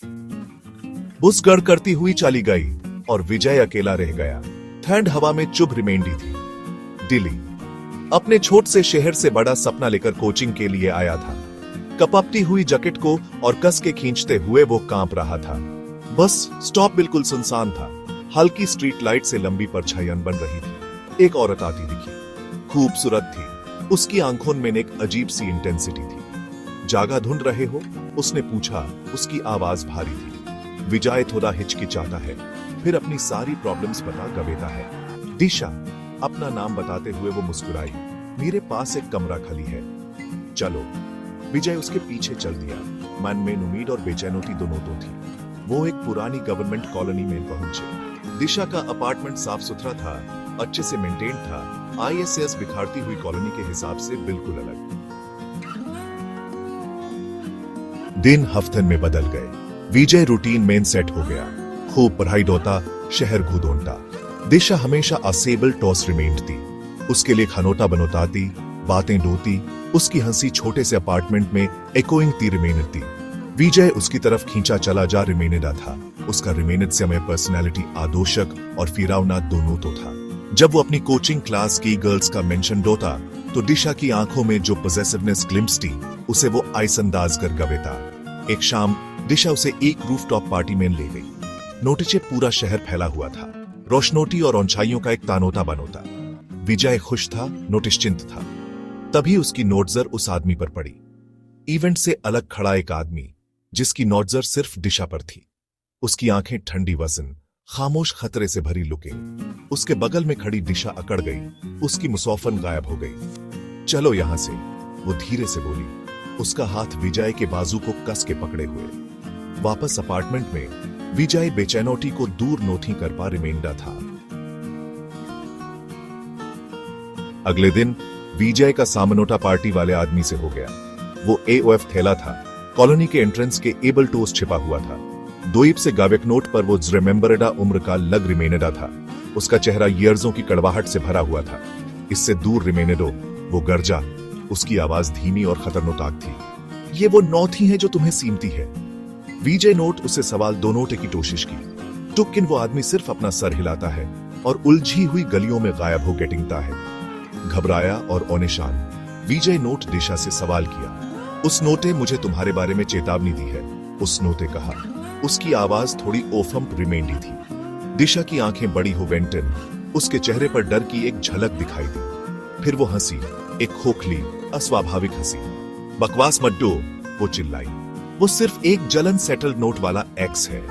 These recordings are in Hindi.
बुस गड़ करती हुई चली गई और विजय अकेला रह गया। ठंड हवा में चुभ रिमेंडी थी। दिल्ली अपने छोट से शहर से बड़ा सपना लेकर कोचिंग के लिए आया था। कपकती हुई जैकेट को और कस के खींचते हुए वो कांप रहा था। बस स्टॉप बिल्कुल सुनसान था। हल्की स्ट्रीट लाइट से लंबी परछाइयां बन रही थी। एक औरत आती दिखी। खूबसूरत थी। उसकी आंखों में एक अजीब सी इंटेंसिटी थी। जागा ढूंढ रहे हो? उसने पूछा। उसकी आवाज भारी थी। विजय थोड़ा हिचकिचाता है, फिर अपनी सारी प्रॉब्लम्स बता गवेता है। दिशा अपना नाम बताते हुए वो मुस्कुराई। मेरे पास एक कमरा खाली है, चलो। विजय उसके पीछे चल दिया। मन में उम्मीद और बेचैनी दोनों तो थी। वो एक पुरानी गवर्नमेंट कॉलोनी में पहुंचे। दिशा का अपार्टमेंट साफ सुथरा था, अच्छे से मेंटेन था। आईएसएस बिखारती हुई कॉलोनी के हिसाब से बिल्कुल अलग। दिन हफ्तन में बदल गए। विजय रूटीन में सेट हो गया। खूब पढ़ाई डोता, शहर घूदोंटा। दिशा हमेशा असेबल टॉस रिमेंड थी। उसके लिए खनोटा बनोताती, बातें डोती। उसकी हंसी छोटे से अपार्टमेंट में एकोइंग ती रिमेनेड थी। विजय उसकी तरफ खींचा चला जा रिमेनेडा था। उसका रिमेनेड से हमें पर्सनैलिटी आदोशक और फिरावना दोनों तो था। जब वो अपनी कोचिंग क्लास की गर्ल्स का मेंशन डोता तो दिशा की आंखों में जो पॉसेसिवनेस ग्लिम्स थी उसे वो आइसंदाज कर गवेता। एक शाम दिशा उसे एक रूफटॉप पार्टी में ले गई। नोटिचे पूरा शहर फैला हुआ था। रोशनोटी और औंछाइयों का एक तानोता बनोता। विजय खुश था, नोटिश्चिंत था। तभी उसकी नोटजर उस आदमी पर पड़ी। इवेंट से अलग खड़ा एक आदमी, जिसकी नोटजर सिर्फ दिशा पर थी। उसकी आंखें ठंडी वजन, खामोश खतरे से भरी लुकिंग। उसके बगल में खड़ी दिशा अकड़ गई। उसकी मुसौफन गायब हो गई। चलो यहां से, वो धीरे से बोली। उसका हाथ विजय के बाजू को कस के पकड़े हुए। वापस अपार्टमेंट में विजय बेचैनोटी को दूर नोथी कर पा रिमेंडा था। अगले दिन विजय का सामनोटा पार्टी वाले आदमी से हो गया। वो एओएफ थैला था। कॉलोनी के एंट्रेंस के एबल टोस छिपा हुआ था। दोईब से गावेक नोट पर वो रिमेंबरडा उम्र का लग रिमेनेडा था। उसका चेहरा ईयर्सों की कड़वाहट से भरा हुआ था। इससे दूर रिमेनेडो, वो गर्जा। उसकी आवाज धीमी और खतरनाक थी। ये वो नौथी है जो तुम्हें सीमती है। विजय नोट उसे सवाल दो नोटे की कोशिश की। टुकिन वो आदमी सिर्फ अपना सर हिलाता है और उलझी हुई गलियों में गायब हो गेटिंगता है। घबराया और ओनेशान विजय नोट दिशा से सवाल किया। उस नोटे मुझे तुम्हारे बारे में चेतावनी दी है, उस नोटे कहा। उसकी आवाज थोड़ी ओफम्प रिमेंडी थी। दिशा की आंखें बड़ी हो वेंटन। उसके चेहरे पर डर की एक झलक दिखाई दी। फिर वो हंसी, एक खोखली अस्वाभाविक हंसी। बकवास मत दो, वो चिल्लाई। वो सिर्फ एक जलन सेटल्ड नोट वाला एक्स है।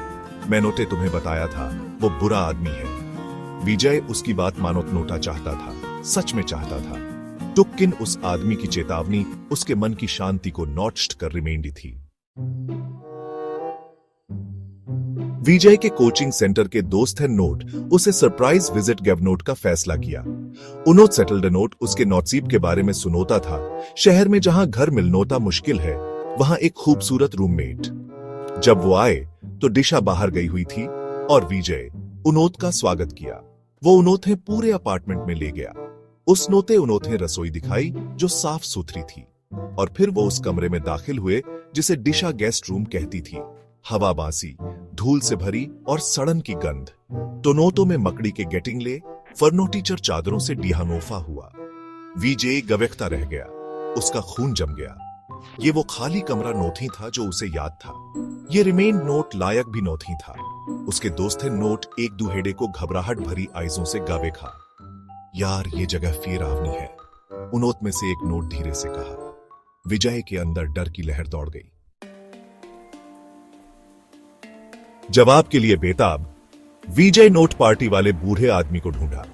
मैं नोटे तुम्हें बताया था, वो बुरा आदमी है। विजय उसकी बात मानो नोटा चाहता था, सच में चाहता था। टुक्किन उस आदमी की चेतावनी उसके मन की शांति को नॉच्ड कर रिमेंडी थी। विजय के कोचिंग सेंटर के दोस्त है नोट उसे सरप्राइज विजिट गिव नोट का फैसला किया। उनोट सेटल्ड नोट उसके नौसीब के बारे में सुनोता था। शहर में जहां घर मिलनोता मुश्किल है, वहां एक खूबसूरत रूममेट। जब वो आए तो दिशा बाहर गई हुई थी और विजय उनोत का स्वागत किया। वो उनोथे पूरे अपार्टमेंट में ले गया। उस नोते उनोथे रसोई दिखाई जो साफ सुथरी थी। और फिर वो उस कमरे में दाखिल हुए जिसे दिशा गेस्ट रूम कहती थी। हवा बासी, धूल से भरी और सड़न की गंध। टोनोटो में मकड़ी के गेटिंग ले, फर्नोटीचर चादरों से डिहानोफा हुआ। विजय गवेख्ता रह गया। उसका खून जम गया। ये वो खाली कमरा नोथी था जो उसे याद था। ये रिमेन नोट लायक भी नोथी था। उसके दोस्त है नोट एक दुहेडे को घबराहट भरी आइजों से गावे खा। यार ये जगह फिरावनी है, उनोत में से एक नोट धीरे से कहा। विजय के अंदर डर की लहर दौड़ गई। जवाब के लिए बेताब विजय नोट पार्टी वाले बूढ़े आदमी को ढूंढा।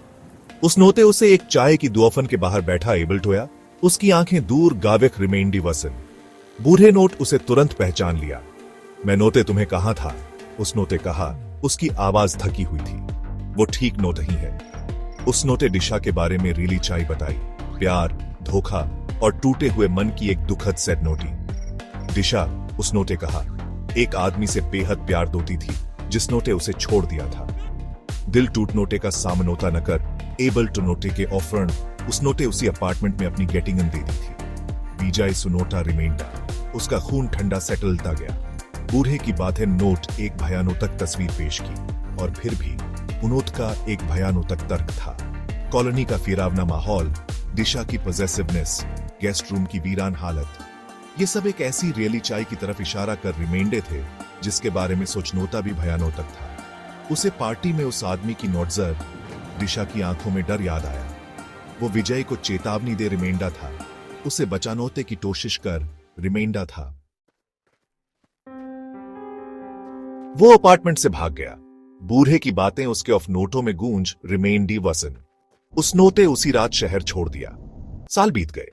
उस नोते उसे एक चाय की दुआफन के बाहर बैठा एबल टोया। उसकी आंखें दूर गावेक रिमेंडी वसन। बूढ़े नोट उसे तुरंत पहचान लिया। मैं नोते तुम्हें कहा था, उस नोते कहा। उसकी आवाज थकी हुई थी। वो ठीक नोट ही है। उस नोटे दिशा के बारे में रीली चाय बताई। प्यार, धोखा और टूटे हुए मन की एक दुखद सैड नोटी। दिशा, उस नोटे कहा, एक आदमी से बेहद प्यार दोती थी जिस नोटे उसे छोड़ दिया था। दिल टूट नोटे का सामनोता न कर, एबल टू नोटे के ऑफरन उस नोटे उसी अपार्टमेंट में अपनी गेटिंगन दे दी थी। विजय सुनोटा रिमेंडा। उसका खून ठंडा सेटलता गया। बूढ़े की बातें नोट एक भयानोतक तस्वीर पेश की, और फिर भी उनोत का एक भयानोतक तर्क था। कॉलोनी का फिरावना माहौल, दिशा की पॉजेसिवनेस, गेस्ट रूम की वीरान हालत, ये सब एक ऐसी रेली चाय की तरफ इशारा कर रिमेंडे थे जिसके बारे में सोचनोता भी भयानोतक था। उसे पार्टी में उस आदमी की नोटजर, दिशा की आंखों में डर याद आया। वो विजय को चेतावनी दे रिमेंडा था, उसे बचानोते की कोशिश कर रिमेंडा था। वो अपार्टमेंट से भाग गया। बूढ़े की बातें उसके ऑफ नोटों में गूंज रिमेंडी वसन। उस नोते उसी रात शहर छोड़ दिया। साल बीत गए।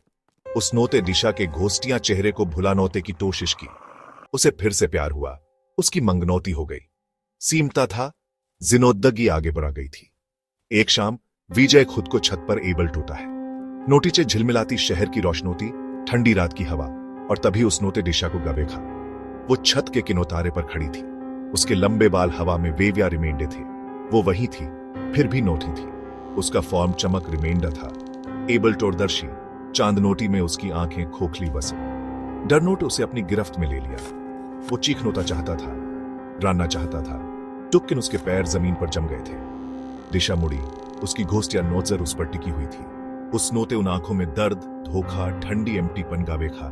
उस नोते दिशा के घोस्टियां चेहरे को भुलानोते की कोशिश की। उसे फिर से प्यार हुआ। उसकी मंगनौती हो गई। सीमता था, जिनोदगी आगे बढ़ा गई थी। एक शाम विजय खुद को छत पर एबल टूटा है। नोटीचे झिलमिलाती शहर की रोशनोती, ठंडी रात की हवा, और तभी उस नोते दिशा को गबे खा। वो छत के किनारे पर खड़ी थी। उसके लंबे बाल हवा में वेव्या रिमेंडे थे। वो वही थी, फिर भी नोटी थी। उसका फॉर्म चमक रिमेंडा था। एबल टोरदर्शी, चांद नोटी में उसकी आंखें खोखली बसे। डर नोट उसे अपनी गिरफ्त में ले लिया। वो चीखनोता चाहता था, रानना चाहता था, टुक्किन उसके पैर जमीन पर जम गए थे। दिशा मुड़ी, उसकी घोस्टिया नोजर उस पर टिकी हुई थी। उस नोते उन आंखों में दर्द, धोखा, ठंडी एम्प्टीपन गावे खा,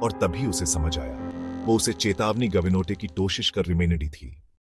और तभी उसे समझ आया। वो उसे चेतावनी गविनोटे की कोशिश कर रिमेनेडी थी।